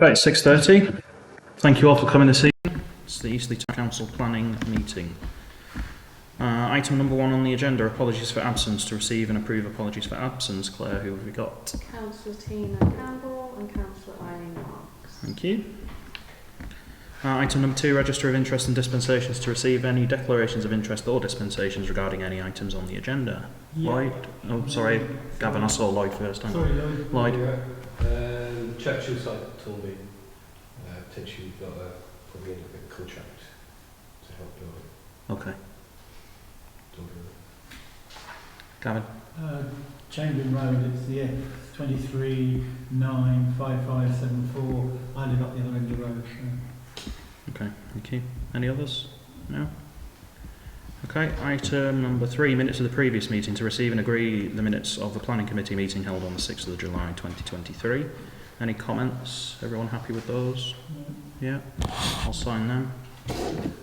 Right, it's 6:30. Thank you all for coming this evening. It's the Eastleigh Town Council planning meeting. Item number 1 on the agenda, apologies for absence. To receive and approve apologies for absence. Claire, who have we got? Councillor Tina Campbell and Councillor Eileen Marks. Thank you. Item number 2, register of interest and dispensations. To receive any declarations of interest or dispensations regarding any items on the agenda. Yeah. Lloyd? Oh, sorry, Gavin, I saw Lloyd first. Sorry, Lloyd. Lloyd. Churchill site told me potentially got probably a contract to help build it. Okay. Gavin? Chamberlain Road, it's the F23-95574. I live up the other end of the road. So. Okay, thank you. Any others? No? Okay, item number 3, minutes of the previous meeting. To receive and agree the minutes of the planning committee meeting held on the 6th of July 2023. Any comments? Everyone happy with those? Yeah? I'll sign them. Can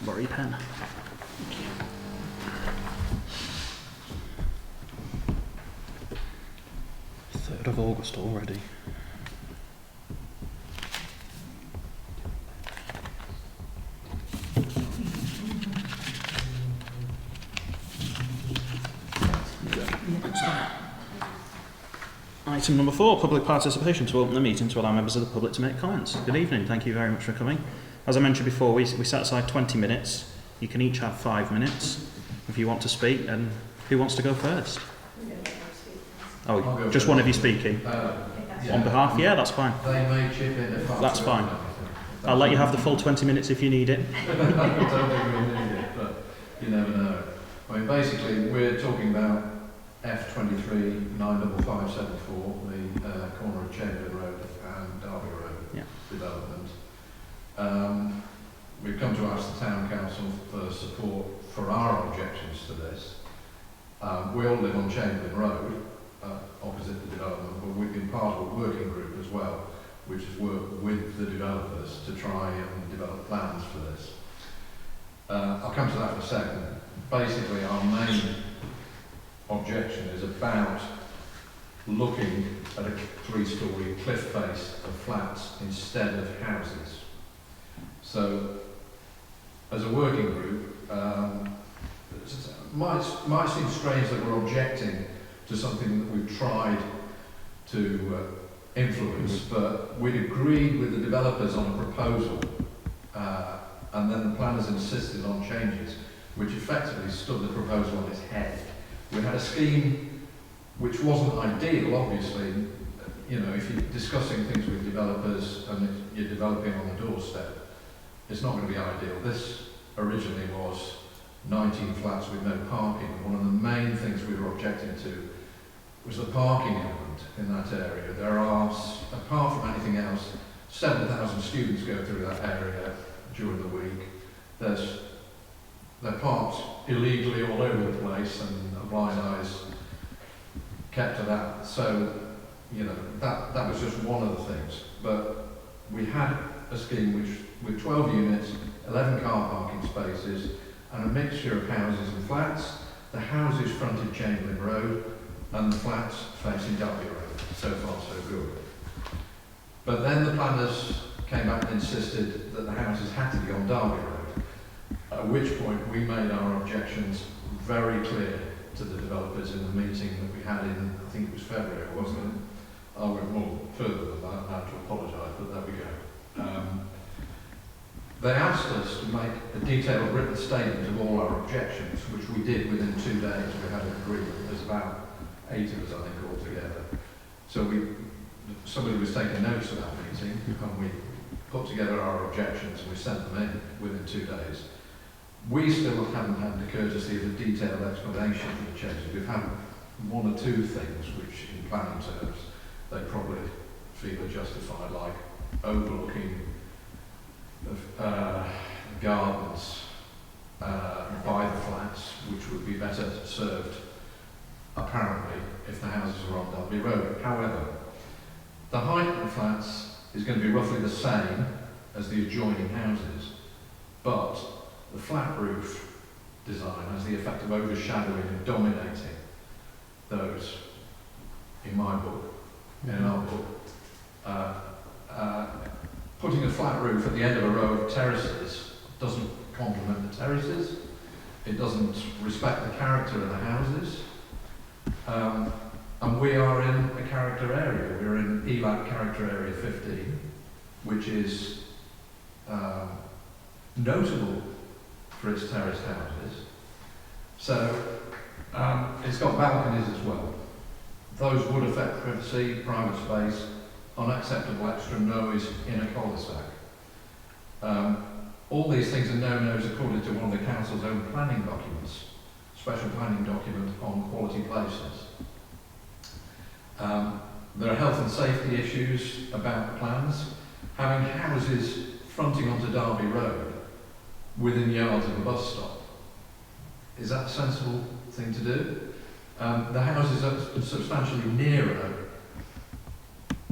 I borrow your pen? Thank you. 3rd of August already. Item number 4, public participation. To open the meeting to allow members of the public to make comments. Good evening, thank you very much for coming. As I mentioned before, we set aside 20 minutes. You can each have 5 minutes if you want to speak. And who wants to go first? Oh, just one of you speaking? Yeah. On behalf? Yeah, that's fine. They may chip in if that's fine. I'll let you have the full 20 minutes if you need it. I don't think we need it, but you never know. I mean, basically, we're talking about F23 95574, the corner of Chamberlain Road and Derby Road development. We've come to ask the Town Council for support for our objections to this. We all live on Chamberlain Road, opposite the development, but we've been part of a working group as well, which has worked with the developers to try and develop plans for this. I'll come to that in a second. Basically, our main objection is about looking at a 3-storey cliff face of flats instead of houses. So, as a working group, it might seem strange that we're objecting to something that we've tried to influence, but we'd agreed with the developers on a proposal, and then the planners insisted on changes, which effectively stood the proposal on its head. We had a scheme which wasn't ideal, obviously. You know, if you're discussing things with developers and you're developing on the doorstep, it's not going to be ideal. This originally was 19 flats with no parking. One of the main things we were objecting to was the parking element in that area. There are, apart from anything else, 7,000 students go through that area during the week. They're parked illegally all over the place, and a blind eye's kept to that. So, you know, that was just one of the things. But we had a scheme with 12 units, 11 car parking spaces, and a mixture of houses and flats. The houses fronted Chamberlain Road, and the flats facing Derby Road. So far, so good. But then the planners came back and insisted that the houses had to be on Derby Road. At which point we made our objections very clear to the developers in the meeting that we had in, I think it was February, wasn't it? I went more further than that, I have to apologise, but there we go. They asked us to make a detailed written statement of all our objections, which we did within 2 days. We had an agreement. There's about 8 of us, I think, altogether. So somebody was taking notes of that meeting, and we put together our objections and we sent them in within 2 days. We still haven't had the courtesy of a detailed explanation of the changes. We've had 1 or 2 things which, in planning terms, they probably feel are justified, like overlooking gardens by the flats, which would be better served, apparently, if the houses are on Derby Road. However, the height of the flats is going to be roughly the same as the adjoining houses, but the flat roof design has the effect of overshadowing and dominating those, in my book, in our book, putting a flat roof at the end of a row of terraces doesn't complement the terraces. It doesn't respect the character of the houses. And we are in a character area. We're in Eastleigh Character Area 15, which is notable for its terraced houses. So it's got balconies as well. Those would affect privacy, private space, unacceptable extra noise in a cul-de-sac. All these things are no-nos according to one of the council's own planning documents, special planning document on quality places. There are health and safety issues about the plans. Having houses fronting onto Derby Road within yards of a bus stop, is that a sensible thing to do? The houses are substantially nearer,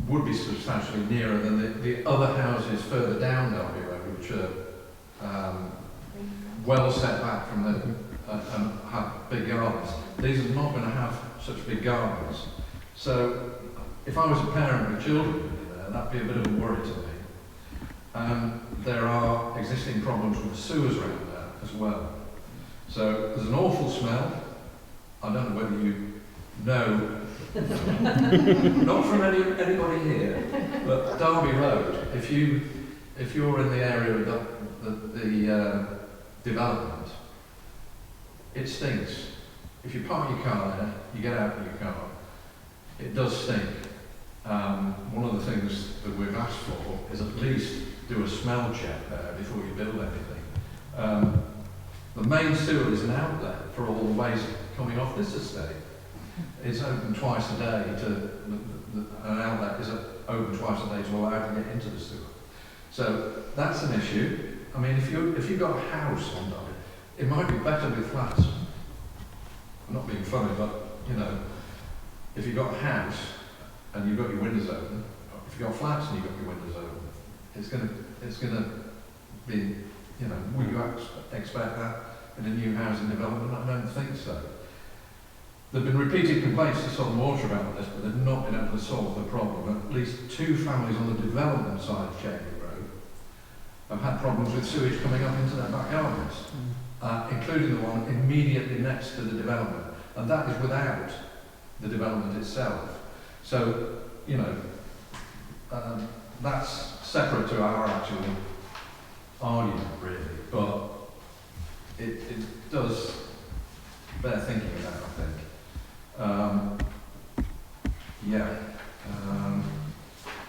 would be substantially nearer than the other houses further down Derby Road, which are well set back from the and have big gardens. These are not going to have such big gardens. So if I was a parent with children in there, that'd be a bit of a worry to me. There are existing problems with the sewers around there as well. So there's an awful smell. I don't know whether you know, not from anybody here, but Derby Road, if you're in the area of the development, it stinks. If you park your car there, you get out of your car, it does stink. One of the things that we've asked for is at least do a smell check there before you build anything. The main sewer is an outlet for all the waste coming off this estate. It's open twice a day an outlet is open twice a day to allow it to get into the sewer. So that's an issue. I mean, if you've got a house on Derby, it might be better with flats. I'm not being funny, but you know, if you've got a house and you've got your windows open, if you've got flats and you've got your windows open, it's gonna be, you know, would you expect that in a new housing development? I don't think so. There have been repeated complaints to Southern Water about this, but they've not been able to solve the problem. At least 2 families on the development side of Chambers Road have had problems with sewage coming up into their back gardens, including the one immediately next to the development. And that is without the development itself. So, you know, that's separate to our actual argument, really, but it does bear thinking about, I think.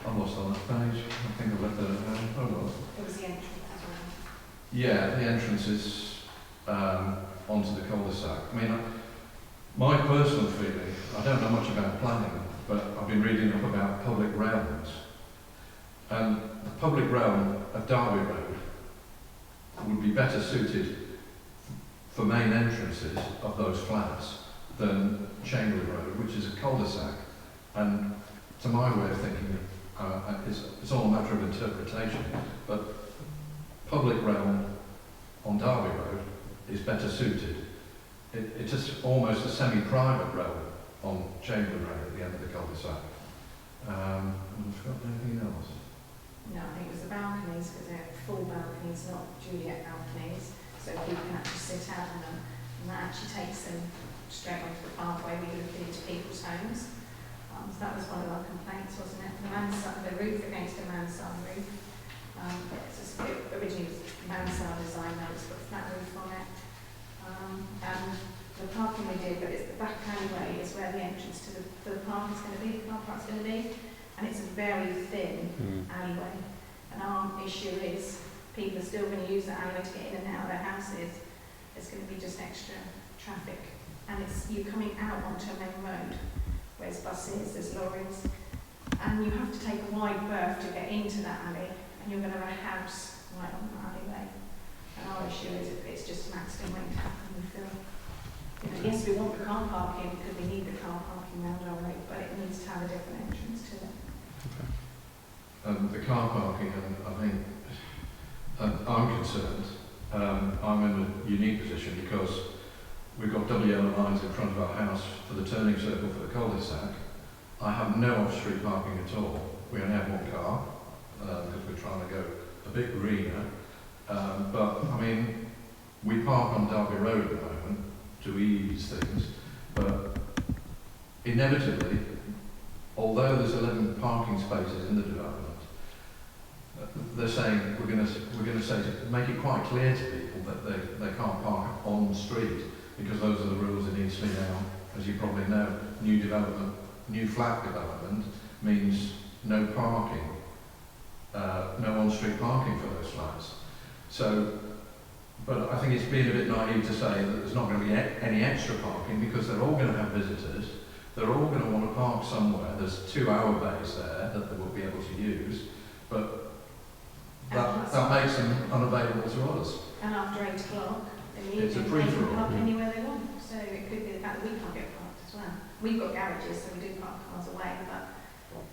I've lost on that page. I think I've left that at home. Oh, well. It was the entrance as well. Yeah, the entrance is onto the cul-de-sac. I mean, my personal feeling, I don't know much about planning, but I've been reading up about public realms. And the public realm of Derby Road would be better suited for main entrances of those flats than Chamberlain Road, which is a cul-de-sac. And to my way of thinking, it's all a matter of interpretation, but public realm on Derby Road is better suited. It's just almost a semi-private realm on Chamberlain Road at the end of the cul-de-sac. I've forgotten anything else. No, I think it was the balconies, because they're full balconies, not Juliet balconies, so people can actually sit out on them, and that actually takes them straight onto the pathway leading into people's homes. So that was one of our complaints, wasn't it? The roof against a mansard roof. Originally was mansard design, now it's got a flat roof on it. And the parking we did, but it's the back alleyway is where the entrance to the park is going to be, the car park's going to be. And it's a very thin alleyway. And our issue is people are still going to use that alleyway to get in and out of their houses. There's going to be just extra traffic. And you're coming out onto a main road. Where's buses, there's lorries. And you have to take a wide berth to get into that alley. And you're going to have a house right on the alleyway. And our issue is if it's just maxed in waiting to happen, we feel, you know, yes, we want the car parking because we need the car parking round our road, but it needs to have a different entrance to it. The car parking, and I think I'm concerned. I'm in a unique position because we've got double yellow lines in front of our house for the turning circle for the cul-de-sac. I have no off-street parking at all. We only have one car because we're trying to go a bit greener. But I mean, we park on Derby Road at the moment to ease things, but inevitably, although there's 11 parking spaces in the development, they're saying we're going to say to make it quite clear to people that they can't park on the street, because those are the rules in Eastleigh now. As you probably know, new flat development means no parking, no on-street parking for those flats. So, but I think it's being a bit naive to say that there's not going to be any extra parking, because they're all going to have visitors. They're all going to want to park somewhere. There's 2-hour bays there that they will be able to use, but that makes them unavailable to us. And after 8 o'clock, in the It's a evening, they can free-for-all. park anywhere they want. So it could be the fact that we can't get parked as well. We've got garages, so we do park cars away, but,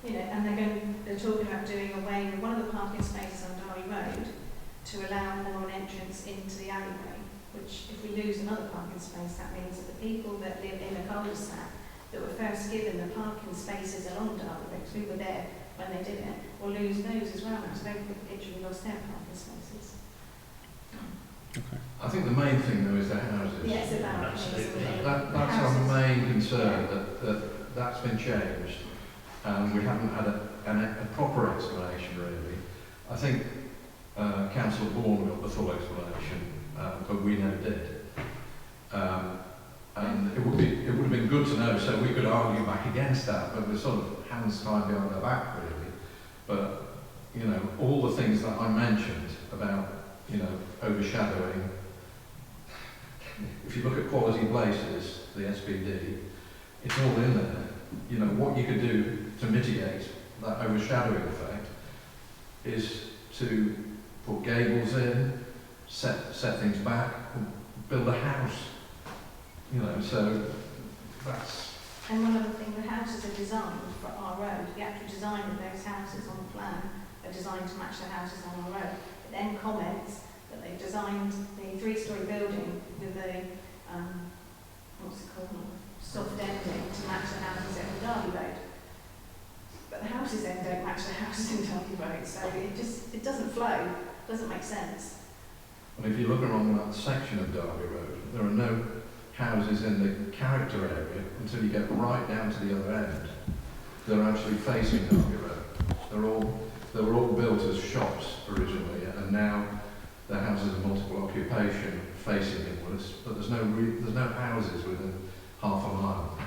you know, and they're talking about doing away with one of the parking spaces on Derby Road to allow more an entrance into the alleyway, which if we lose another parking space, that means that the people that live in a cul-de-sac that were first given the parking spaces along Derby Road, 'cause we were there when they did it, will lose those as well. So they've literally lost their parking spaces. I think the main thing though is the houses. Yeah, it's about Absolutely. That's our main concern, that's been changed, and we haven't had a proper explanation really. I think Councillor Bourne got the full explanation, but we never did. And it would have been good to know, so we could argue back against that, but we're sort of hands tied behind our back really. But you know, all the things that I mentioned about, you know, overshadowing. If you look at quality places, the SPD, it's all in there. You know, what you could do to mitigate that overshadowing effect is to put gables in, set things back, and build a house. You know, so that's... And one other thing, the houses are designed for our road. The actual design of those houses on the plan are designed to match the houses on our road. It then comments that they've designed the 3-storey building with a, what's it called, soft ending to match the houses on Derby Road. But the houses then don't match the houses in Derby Road, so it doesn't flow, doesn't make sense. And if you look along that section of Derby Road, there are no houses in the character area until you get right down to the other end. They're actually facing Derby Road. They were all built as shops originally, and now they're houses of multiple occupation facing inwards, but there's no houses within half a mile.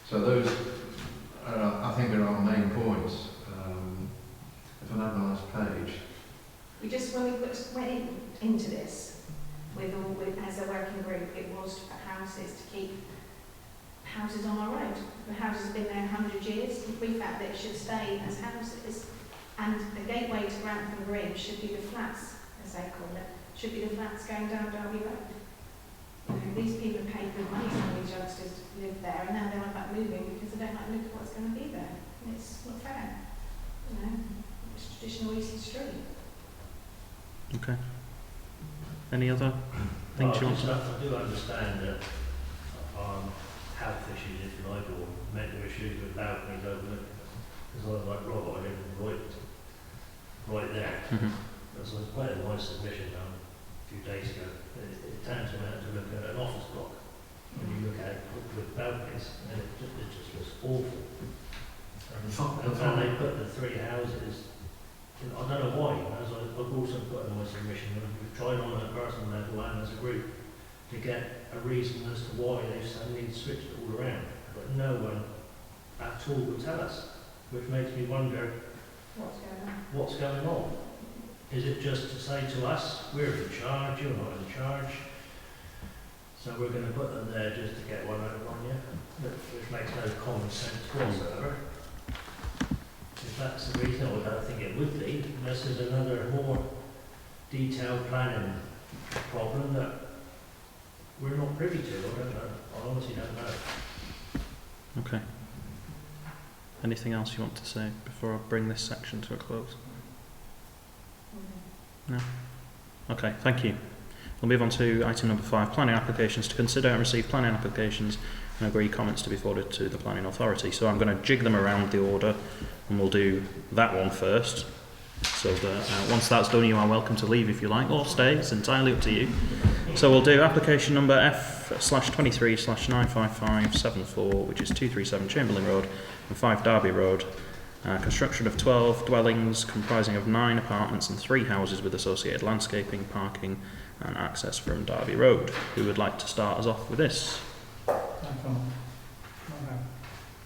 So those, I think, are our main points. If I have a nice page. We just, when we went into this, as a working group, it was for houses, to keep houses on our road. The houses have been there 100 years. We felt that it should stay as houses. And the gateway to Grantham Green should be the flats, as they call it, should be the flats going down Derby Road. You know, these people have paid good money for these youngsters to live there, and now they're on about moving because they don't like the look of what's going to be there. And it's not fair. You know, it's traditional Easy Street. Okay. Any other things you want to... I do understand that health issues, if you like, or mental issues with balconies overlooking. Because I was like Rob, I live right there. Mhm. That's quite a nice submission done a few days ago. It turns me out to look at an office block. When you look at it with balconies, and it just looks awful. And they put the 3 houses, I don't know why, as I've also put in my submission, we've tried on a personal level and as a group to get a reason as to why they've suddenly switched it all around. But no one at all will tell us, which makes me wonder what's going on. Is it just to say to us, we're in charge, you're not in charge, so we're going to put them there just to get one over on you, which makes no common sense whatsoever. If that's the reason, I don't think it would be, unless there's another more detailed planning problem that we're not privy to. I don't know. I honestly don't know. Okay. Anything else you want to say before I bring this section to a close? No? Okay, thank you. We'll move on to item number 5, planning applications. To consider and receive planning applications and agree comments to be forwarded to the planning authority. So I'm going to jig them around the order, and we'll do that one first. So once that's done, you are welcome to leave if you like, or stay. It's entirely up to you. So we'll do application number F/23/95574, which is 237 Chamberlain Road and 5 Derby Road. Construction of 12 dwellings comprising of 9 apartments and 3 houses with associated landscaping, parking and access from Derby Road. Who would like to start us off with this?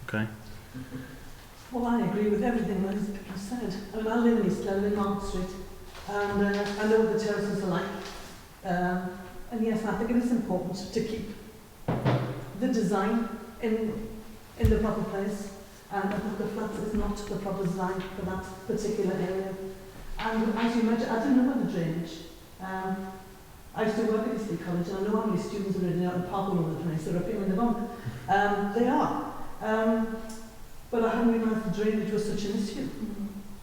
Okay. Well, I agree with everything that has been said. I mean, I live in Eastleigh, I live in Market Street, and I know what the terraces are like. And yes, I think it is important to keep the design in the proper place. And I think the flats is not the proper design for that particular area. And as you mentioned, I don't know about the drainage. I used to work at Eastleigh College, and I know how many students are in out and park all over the place. They're up here in the bump. They are. But I hadn't realised the drainage was such an issue.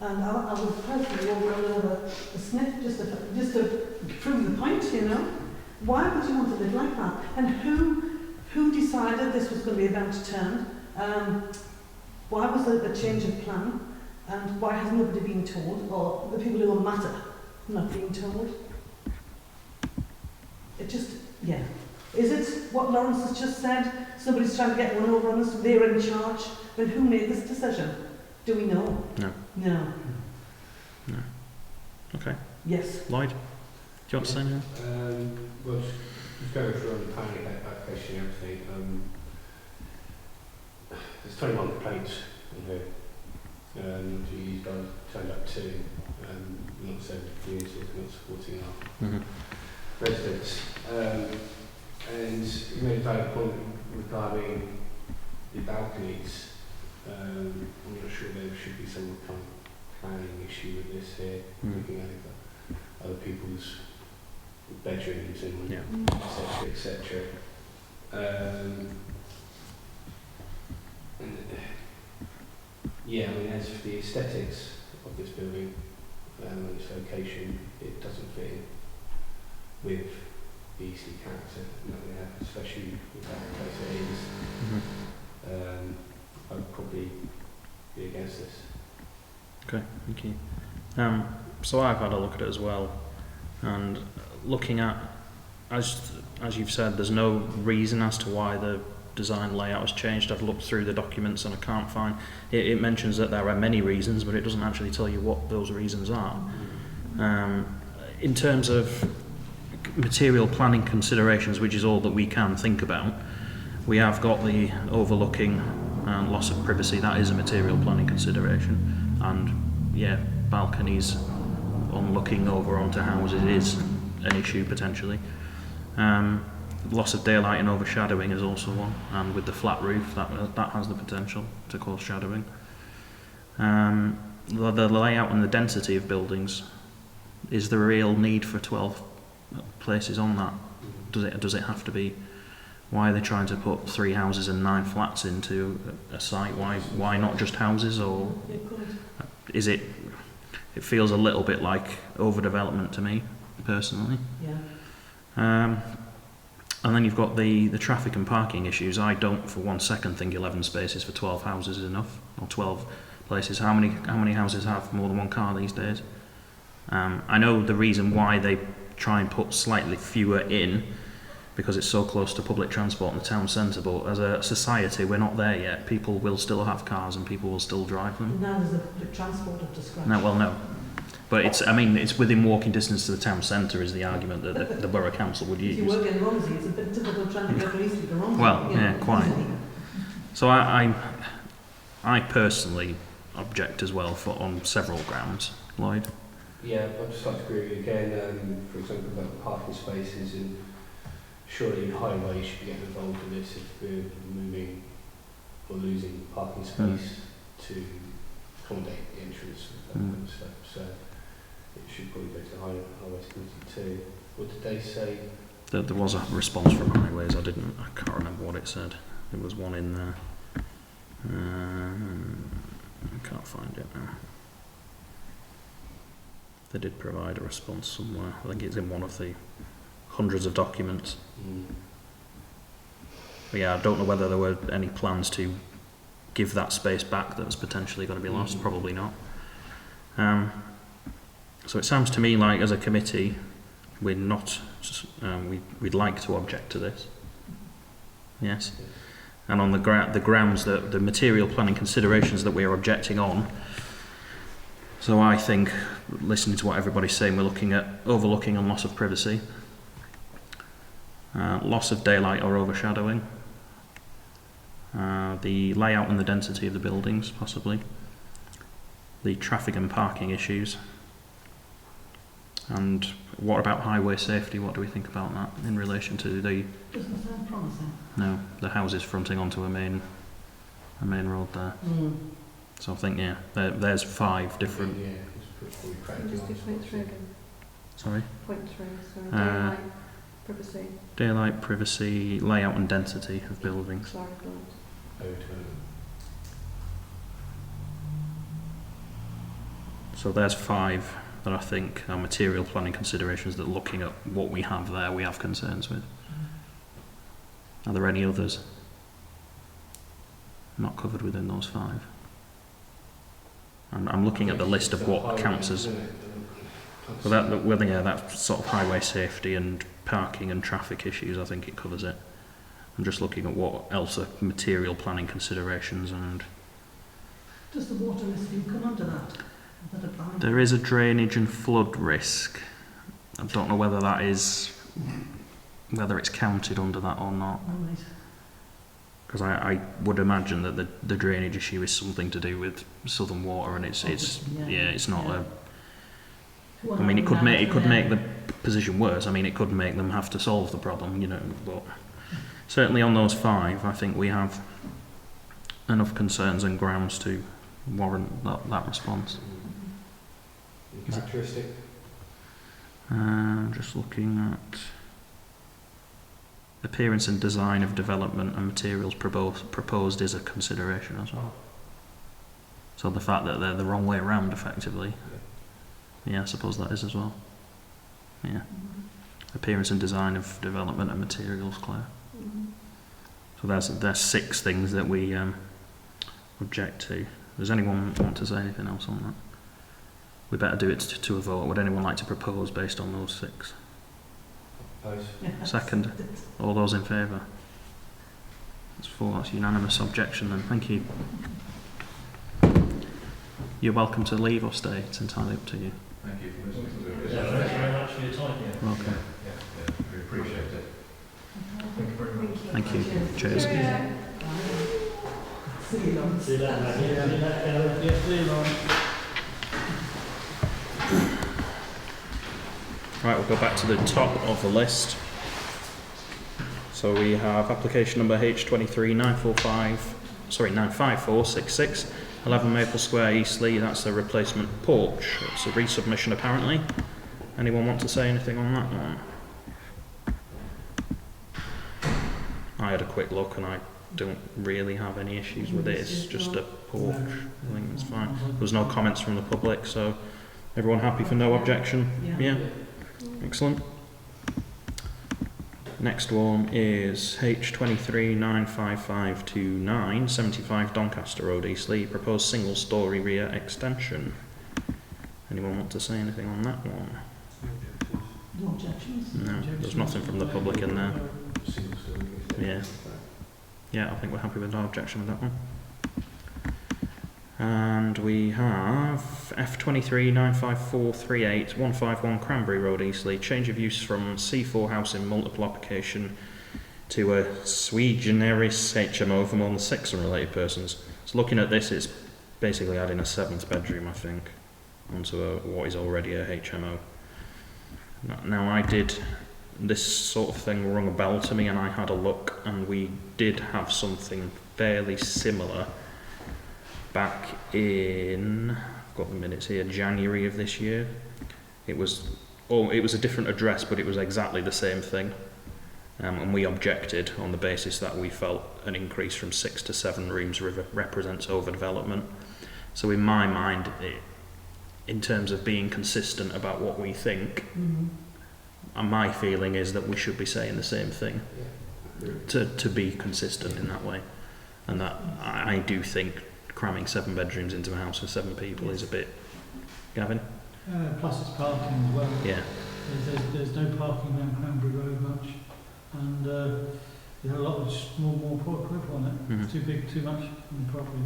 And I would personally walk around and have a sniff just to prove the point, you know. Why would you want to live like that? And who decided this was going to be about to turn? Why was there a change of plan? And why has nobody been told? Or the people who will matter not being told? It just, yeah. Is it what Lawrence has just said? Somebody's trying to get one over on us, they're in charge. But who made this decision? Do we know? No. No. No. Okay. Yes. Lloyd, do you want to say anything? Well, just going through on the planning application and everything, there's 21 complaints in here. You guys turned up to not serving the community, not supporting our residents. And you made a valid point regarding the balconies. I'm not sure there should be some kind of planning issue with this here, looking at other people's bedrooms and etc. Yeah, I mean, as for the aesthetics of this building and its location, it doesn't fit in with the Eastleigh character that we have, especially with that place it is. I'd probably be against this. Okay, thank you. So I've had a look at it as well, and looking at, as you've said, there's no reason as to why the design layout has changed. I've looked through the documents and I can't find it. Mentions that there are many reasons, but it doesn't actually tell you what those reasons are. In terms of material planning considerations, which is all that we can think about, we have got the overlooking and loss of privacy. That is a material planning consideration, and balconies on looking over onto houses is an issue potentially. Loss of daylight and overshadowing is also one, and with the flat roof that has the potential to cause shadowing. The layout and the density of buildings, is there a real need for 12 places on that? Does it have to be? Why are they trying to put 3 houses and 9 flats into a site? Why not just houses? Or is it? It feels a little bit like overdevelopment to me, personally. Yeah. And then you've got the traffic and parking issues. I don't for one second think 11 spaces for 12 houses is enough, or 12 places. How many houses have more than one car these days? I know the reason why they try and put slightly fewer in, because it's so close to public transport in the town centre, but as a society we're not there yet. People will still have cars and people will still drive them. Now there's the public transport up to scratch. No. But it's within walking distance to the town centre is the argument that the borough council would use. If you work in Romsey, it's a bit difficult trying to get from Eastleigh to Romsey. Well, yeah, quite. So I personally object as well on several grounds. Lloyd? Yeah, I'd just like to agree with you again, for example, about parking spaces, and surely highways should be getting involved in this if we're moving or losing parking space to accommodate the entrance and that kind of stuff. So it should probably go to the highways committee too. What did they say? There was a response from highways. I can't remember what it said. There was one in there. I can't find it now. They did provide a response somewhere. I think it's in one of the hundreds of documents. But yeah, I don't know whether there were any plans to give that space back that was potentially going to be lost. Probably not. So it sounds to me like as a committee, we're not, we'd like to object to this. Yes. And on the grounds that the material planning considerations that we are objecting on. So I think, listening to what everybody's saying, we're looking at overlooking and loss of privacy, loss of daylight or overshadowing, the layout and the density of the buildings, possibly, the traffic and parking issues, and what about highway safety? What do we think about that in relation to the... Doesn't sound promising. No, the houses fronting onto a main road there. Mm. So I think, yeah, there's 5 different... Yeah, it's probably practical. Just do point 3 again. Sorry? Point 3, so Uh, daylight, privacy, Daylight, privacy, layout and density of buildings. sorry, buildings. So there's 5 that I think are material planning considerations that, looking at what we have there, we have concerns with. Are there any others not covered within those 5? And I'm looking at the list of what counts as... Well, that's sort of highway safety and parking and traffic issues. I think it covers it. I'm just looking at what else are material planning considerations, and Does the water listing come under that? Is that a planning? there is a drainage and flood risk. I don't know whether it's counted under that or not, Oh, right. because I would imagine that the drainage issue is something to do with Southern Water, and it's not a... I mean, it could make the position worse. I mean, it could make them have to solve the problem, but certainly on those 5, I think we have enough concerns and grounds to warrant that response. Characteristic. Just looking at appearance and design of development and materials proposed is a consideration as well. So the fact that they're the wrong way around, effectively. Yeah, I suppose that is as well. Yeah. Appearance and design of development and materials, Claire. So there's 6 things that we object to. Does anyone want to say anything else on that? We better do it to a vote. Would anyone like to propose based on those 6? Opposed? Second. All those in favour? That's 4. That's unanimous objection then. Thank you. You're welcome to leave or stay. It's entirely up to you. Thank you for listening to this. Yeah, thanks very much for your time. Welcome. Yeah, we appreciate it. Thank you very much. Thank you. Cheers. See you, Lauren. See you later, mate. See you later. Yeah, see you, Lauren. Right, we'll go back to the top of the list. So we have application number H23 95466, 11 Maple Square, Eastleigh. That's the replacement porch. It's a resubmission apparently. Anyone want to say anything on that one? I had a quick look and I don't really have any issues with it. It's just a porch. I think it's fine. There was no comments from the public, so everyone happy for no objection? Yeah. Excellent. Next one is H23 95529, 75 Doncaster Road, Eastleigh. Proposed single story rear extension. Anyone want to say anything on that one? No objections? No, there's nothing from the public in there. Single story. Yeah. Yeah, I think we're happy with no objection with that one. And we have F23 95438, 151 Cranberry Road, Eastleigh. Change of use from C4 house in multiple application to a sui generis HMO for more than 6 unrelated persons. So looking at this, it's basically adding a 7th bedroom, I think, onto what is already a HMO. Now, I did... This sort of thing rung a bell to me, and I had a look, and we did have something fairly similar back in, I've got the minutes here, January of this year. It was a different address, but it was exactly the same thing, and we objected on the basis that we felt an increase from 6 to 7 rooms represents overdevelopment. So in my mind, in terms of being consistent about what we think, and my feeling is that we should be saying the same thing to be consistent in that way. And that I do think cramming 7 bedrooms into a house with 7 people is a bit... Gavin? Plus it's parking as well. Yeah. There's no parking around Cranberry Road much, and there's a lot of more people on it. Mhm. It's too big, too much on the property.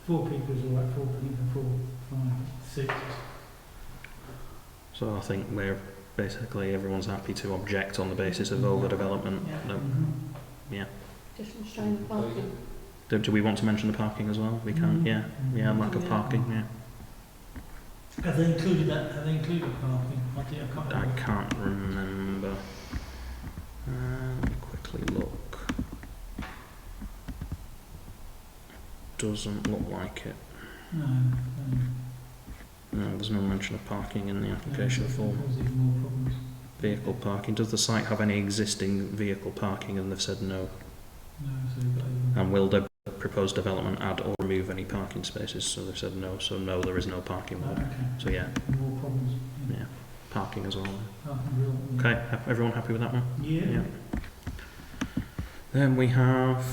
4 people is all right, 4 people, 4, 5, 6. So I think we're basically everyone's happy to object on the basis of overdevelopment. Yeah. No. Mm-hmm. Just restrain the parking. Do we want to mention the parking as well? We can, yeah. Yeah, lack of parking, yeah. Have they included that? Have they included parking? I can't remember. Let me quickly look. Doesn't look like it. No. No, there's no mention of parking in the application form. Cause even more problems. Vehicle parking. Does the site have any existing vehicle parking? And they've said no. No, so you've got even. And will the proposed development add or remove any parking spaces? So they've said no. So no, there is no parking. Okay. So yeah, More problems. yeah, parking as well. Parking real. Okay, everyone happy with that one? Yeah. Yeah. Then we have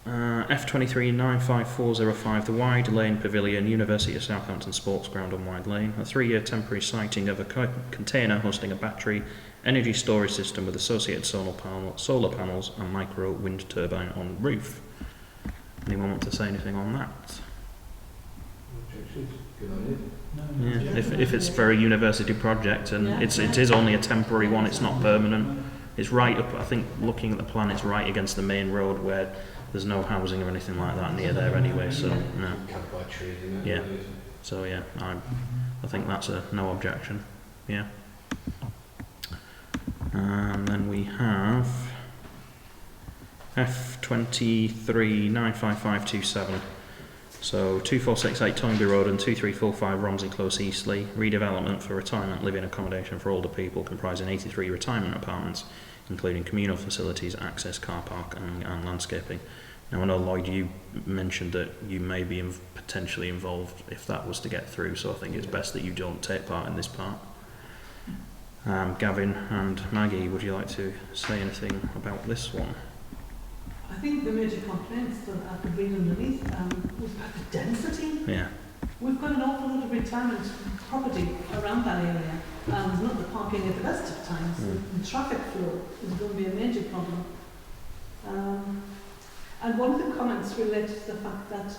F23 95405, the Wide Lane Pavilion, University of Southampton Sports Ground on Wide Lane. A 3-year temporary siting of a container hosting a battery energy storage system with associated solar panels and micro wind turbine on roof. Anyone want to say anything on that? Objections? Good idea. No, Yeah, if it's for a university project and Yeah. it is only a temporary one, it's not permanent. It's right up, I think, looking at the plan, it's right against the main road where there's no housing or anything like that near there anyway, so no. Covered by trees and that. Yeah. So yeah, I think that's a no objection. Yeah. And then we have F23 95527. So 2468 Tonby Road and 2345 Romsey Close, Eastleigh. Redevelopment for retirement living accommodation for older people comprising 83 retirement apartments, including communal facilities, access, car park and landscaping. Now I know Lloyd, you mentioned that you may be potentially involved if that was to get through, so I think it's best that you don't take part in this part. Gavin and Maggie, would you like to say anything about this one? I think the major complaints that I could read underneath was about the density. Yeah. We've got an awful lot of retirement property around that area, and there's not the parking at the best of times. Mm. The traffic flow is going to be a major problem. And one of the comments related to the fact that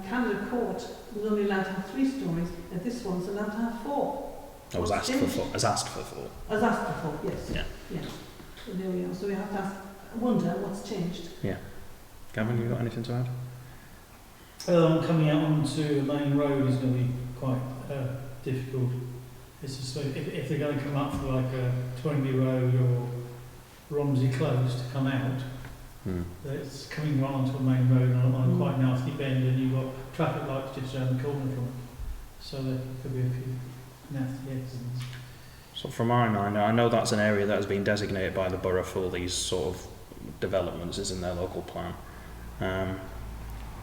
Canada Court was only allowed to have 3 stories, and this one's allowed to have 4. I was asked for 4. As asked for 4, yes. Yeah. Yeah. So there we are. So we have to ask, wonder what's changed. Gavin, you got anything to add? Coming out onto the main road is going to be quite difficult. It's just if they're going to come up for like a Twinby Road or Romsey Close to come out, it's coming right onto a main road on a quite nasty bend, and you've got traffic lights just around the corner from it. So there could be a few nasty accidents. So from my mind, I know that's an area that has been designated by the borough for these sort of developments, is in their local plan.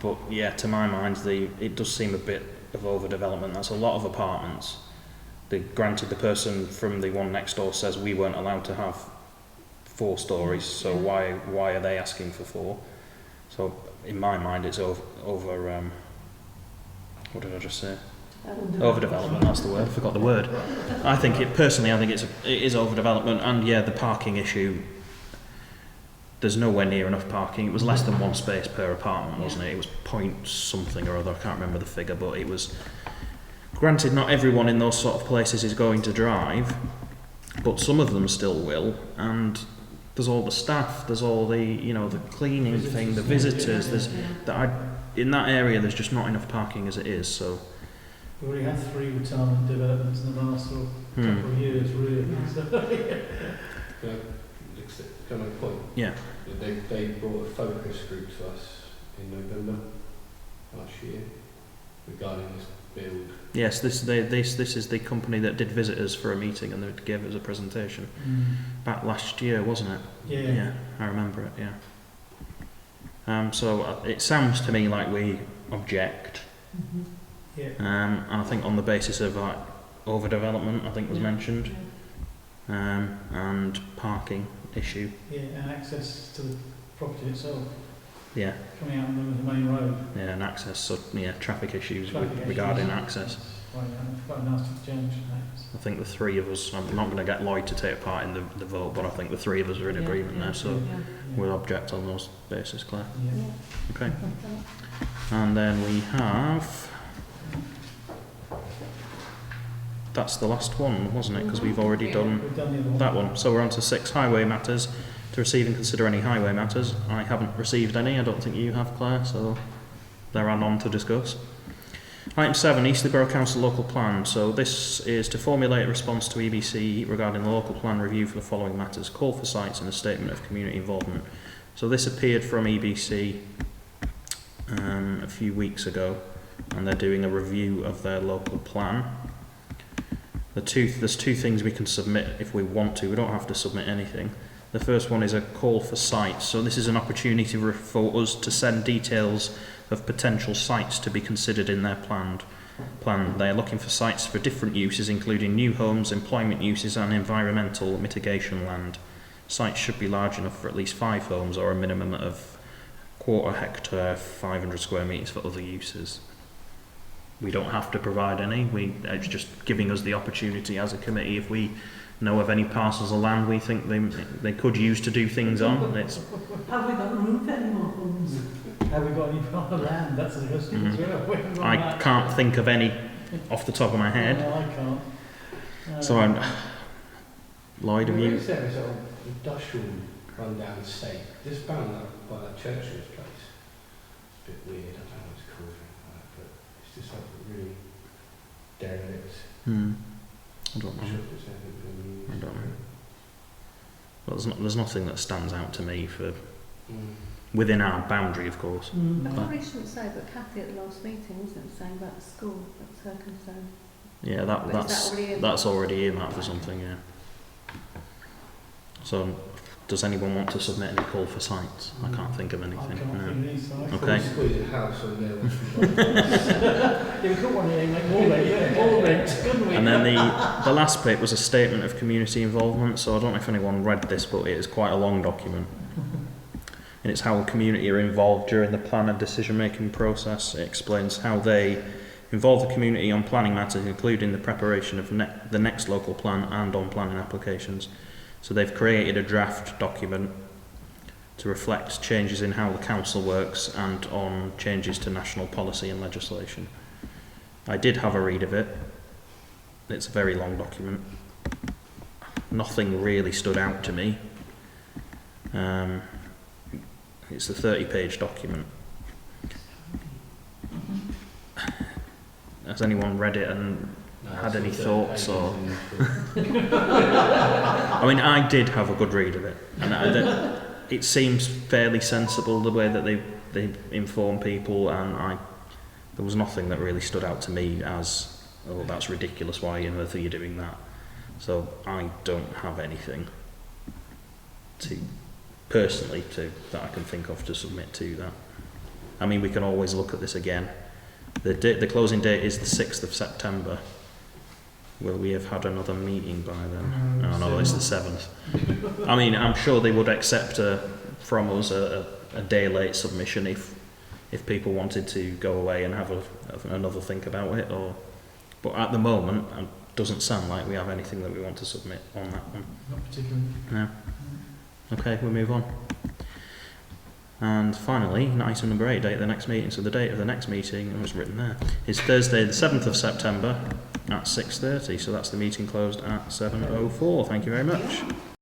But yeah, to my mind, it does seem a bit of overdevelopment. That's a lot of apartments. Granted, the person from the one next door says we weren't allowed to have 4 stories, so why are they asking for 4? So in my mind, it's over what did I just say? Overdevelopment, that's the word. I forgot the word. I think it is overdevelopment, and yeah, the parking issue. There's nowhere near enough parking. It was less than 1 space per apartment, wasn't it? It was point something or other. I can't remember the figure, but it was. Granted, not everyone in those sort of places is going to drive, but some of them still will. And there's all the staff. There's all the the cleaning thing, the visitors. In that area, there's just not enough parking as it is. So. We already had 3 retirement developments in the last couple of years, really. So, Can I point? Yeah. They brought a focus group to us in November last year regarding this build. Yes, this is the company that did visit us for a meeting and they gave us a presentation back last year, wasn't it? Yeah, I remember it. Yeah. So it sounds to me like we object. Yeah. And I think on the basis of overdevelopment, I think was mentioned, and parking issue. Yeah, and access to the property itself. Yeah. Coming out on the main road. Yeah, and access. So yeah, traffic issues Traffic regarding issues. access. quite nice to change names. I think the three of us, I'm not going to get Lloyd to take part in the vote, but I think the three of us are in agreement there, so Yeah. we'll object on those bases, Claire. Yeah. Okay. And then we have... That's the last one, wasn't it? Because we've already done We've done the other one. that one. So we're on to 6 highway matters. To receive and consider any highway matters. I haven't received any. I don't think you have, Claire, so there are none to discuss. Item 7, Eastleigh Borough Council local plan. So this is to formulate a response to EBC regarding the local plan review for the following matters. Call for sites and a statement of community involvement. So this appeared from EBC a few weeks ago, and they're doing a review of their local plan. There's two things we can submit if we want to. We don't have to submit anything. The first one is a call for sites. So this is an opportunity for us to send details of potential sites to be considered in their plan. They are looking for sites for different uses, including new homes, employment uses and environmental mitigation land. Sites should be large enough for at least 5 homes or a minimum of 1/4 hectare, 500 square metres for other uses. We don't have to provide any. It's just giving us the opportunity as a committee, if we know of any parcels of land we think they could use to do things on. Have we got room for any more homes? Have we got any proper land? That's the question as well. We haven't got I that. can't think of any off the top of my head. No, I can't. So I'm... Lloyd, have you... Is there a sort of industrial rundown estate just found that by that Churchill's place? It's a bit weird, I don't know what it's called, but it's just like really derelict. I don't know. Shoppers, I don't know. Well, there's nothing that stands out to me for within our boundary, of course. I probably shouldn't say, but Kathy at the last meeting, wasn't it, saying about the school, that's her concern. Yeah, But is that already in? that's already earmarked for something. Yeah. So, does anyone want to submit any call for sites? I can't think of I anything. can't No. think of these sites. Okay. Squeeze a house on there. Yeah, we could one here and make more rent, couldn't we? And then the last bit was a statement of community involvement. So I don't know if anyone read this, but it is quite a long document. And it's how the community are involved during the plan and decision-making process. It explains how they involve the community on planning matters, including the preparation of the next local plan and on planning applications. So they've created a draft document to reflect changes in how the council works and on changes to national policy and legislation. I did have a read of it. It's a very long document. Nothing really stood out to me. It's a 30-page document. Has anyone read it and had any thoughts or? I mean, I did have a good read of it, and it seems fairly sensible the way that they inform people, and there was nothing that really stood out to me as, oh, that's ridiculous. Why on earth are you doing that? So I don't have anything personally that I can think of to submit to that. I mean, we can always look at this again. The closing date is the 6th of September. Will we have had another meeting by then? No, it's the 7th. I mean, I'm sure they would accept from us a day late submission if people wanted to go away and have another think about it. But at the moment, it doesn't sound like we have anything that we want to submit on that one. Not particularly. No. Okay, we'll move on. And finally, item number 8, date of the next meeting. So the date of the next meeting, it was written there, is Thursday the 7th of September at 6:30. So that's the meeting closed at 7:04. Thank you very much.